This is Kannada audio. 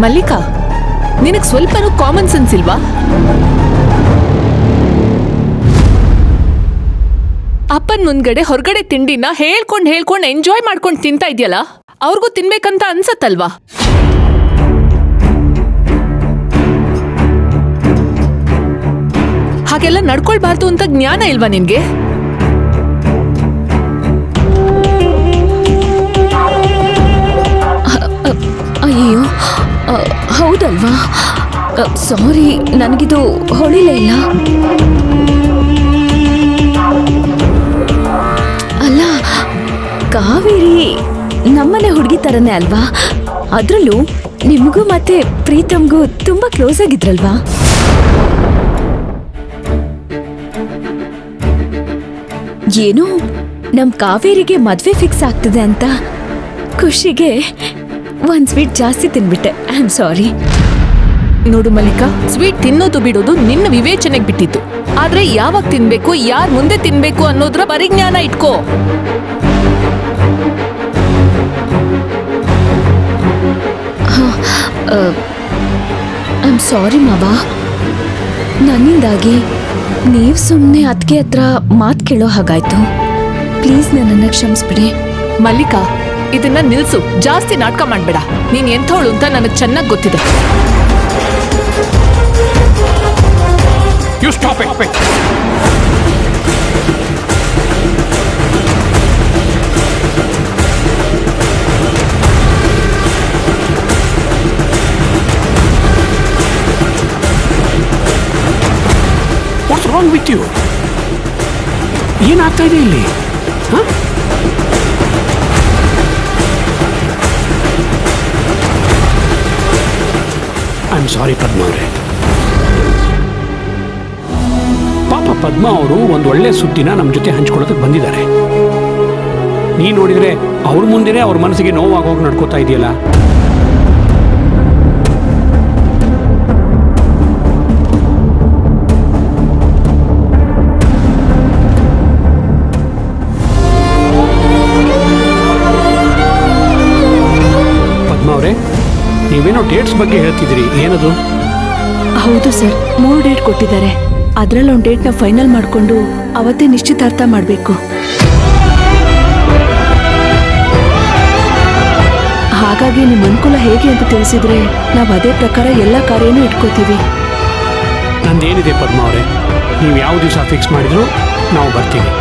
ಮಲ್ಲಿಕಾ, ನಿನಗ್ ಸ್ವಲ್ಪನೂ ಕಾಮನ್ ಸೆನ್ಸ್ ಇಲ್ವಾ? ಅಪ್ಪನ್ ಮುಂದ್ಗಡೆ ಹೊರಗಡೆ ತಿಂಡಿನ ಹೇಳ್ಕೊಂಡ್ ಎಂಜಾಯ್ ಮಾಡ್ಕೊಂಡು ತಿಂತಾ ಇದೆಯಲ್ಲ, ಅವ್ರಿಗೂ ತಿನ್ಬೇಕಂತ ಅನ್ಸತ್ತಲ್ವಾ? ಹಾಗೆಲ್ಲ ನಡ್ಕೊಳ್ಬಾರ್ದು ಅಂತ ಜ್ಞಾನ ಇಲ್ವಾ ನಿನ್ಗೆ? ಅಯ್ಯೋ, ಹೌದಲ್ವಾ? ಸಾರಿ, ನನಗಿದು ಹೊಳಿಲೇ ಇಲ್ಲ. ಅಲ್ಲ, ಕಾವೇರಿ ನಮ್ಮನೆ ಹುಡುಗಿ ತರನೇ ಅಲ್ವಾ? ಅದ್ರಲ್ಲೂ ನಿಮಗೂ ಮತ್ತೆ ಪ್ರೀತಮ್ಗೂ ತುಂಬಾ ಕ್ಲೋಸ್ ಆಗಿದ್ರಲ್ವಾ? ಏನೋ ನಮ್ ಕಾವೇರಿಗೆ ಮದ್ವೆ ಫಿಕ್ಸ್ ಆಗ್ತದೆ ಅಂತ ಖುಷಿಗೆ ಒಂದ್ ಸ್ವೀಟ್ ಜಾಸ್ತಿ ತಿನ್ಬಿಟ್ಟೆ. I am sorry. ನೋಡು ಮಲ್ಲಿಕಾ, ಸ್ವೀಟ್ ತಿನ್ನೋದು ಬಿಡೋದು ನಿನ್ನ ವಿವೇಚನೆಗೆ ಬಿಟ್ಟಿತ್ತು. ಆದ್ರೆ ಯಾವಾಗ ತಿನ್ಬೇಕು, ಯಾರ್ ಮುಂದೆ ತಿನ್ಬೇಕು ಅನ್ನೋದ್ರ ಪರಿಜ್ಞಾನ ಇಟ್ಕೋ. ಐ ಆಮ್ ಸಾರಿ ಮಾವ. ನನ್ನಿಂದಾಗಿ ನೀವು ಸುಮ್ಮನೆ ಅದಕ್ಕೆ ಹತ್ರ ಮಾತು ಕೇಳೋ ಹಾಗಾಯ್ತು. ಪ್ಲೀಸ್ ನನ್ನನ್ನು ಕ್ಷಮಿಸ್ಬಿಡಿ. ಮಲ್ಲಿಕಾ, ಇದನ್ನ ನಿಲ್ಸು. ಜಾಸ್ತಿ ನಾಟಕ ಮಾಡ್ಬೇಡ. ನೀನ್ ಎಂಥವಳು ಅಂತ ನನಗೆ ಚೆನ್ನಾಗಿ ಗೊತ್ತಿದೆ. You stop it. What's wrong with you? ಏನಾಗ್ತಾ ಇದೆ ಇಲ್ಲಿ? I'm sorry ಪದ್ಮ ಅವರೇ. ಪಾಪ ಪದ್ಮ ಅವರು ಒಂದು ಒಳ್ಳೆ ಸುದ್ದಿನ ನಮ್ಮ ಜೊತೆ ಹಂಚ್ಕೊಳ್ಳೋದಕ್ಕೆ ಬಂದಿದ್ದಾರೆ. ನೀ ನೋಡಿದ್ರೆ ಅವ್ರ ಮುಂದೆನೇ ಅವ್ರ ಮನಸ್ಸಿಗೆ ನೋವಾಗೋಗಿ ನಡ್ಕೋತಾ ಇದೆಯಲ್ಲ. ಪದ್ಮ ಅವರೇ, ನೀವೇನೋ ಡೇಟ್ಸ್ ಬಗ್ಗೆ ಹೇಳ್ತಿದ್ದೀರಿ, ಏನದು? ಹೌದು ಸರ್, 3 ಡೇಟ್ ಕೊಟ್ಟಿದ್ದಾರೆ. ಅದ್ರಲ್ಲಿ ಒಂದು ಡೇಟ್ನ ಫೈನಲ್ ಮಾಡಿಕೊಂಡು ಅವತ್ತೇ ನಿಶ್ಚಿತಾರ್ಥ ಮಾಡಬೇಕು. ಹಾಗಾಗಿ ನಿಮ್ಮ ಅನುಕೂಲ ಹೇಗೆ ಅಂತ ತಿಳಿಸಿದ್ರೆ ನಾವು ಅದೇ ಪ್ರಕಾರ ಎಲ್ಲ ಕಾರ್ಯನೂ ಇಟ್ಕೋತೀವಿ. ನಂದೇನಿದೆ ಪದ್ಮ ಅವರೇ, ನೀವು ಯಾವ ದಿವಸ ಫಿಕ್ಸ್ ಮಾಡಿದ್ರು ನಾವು ಬರ್ತೀವಿ.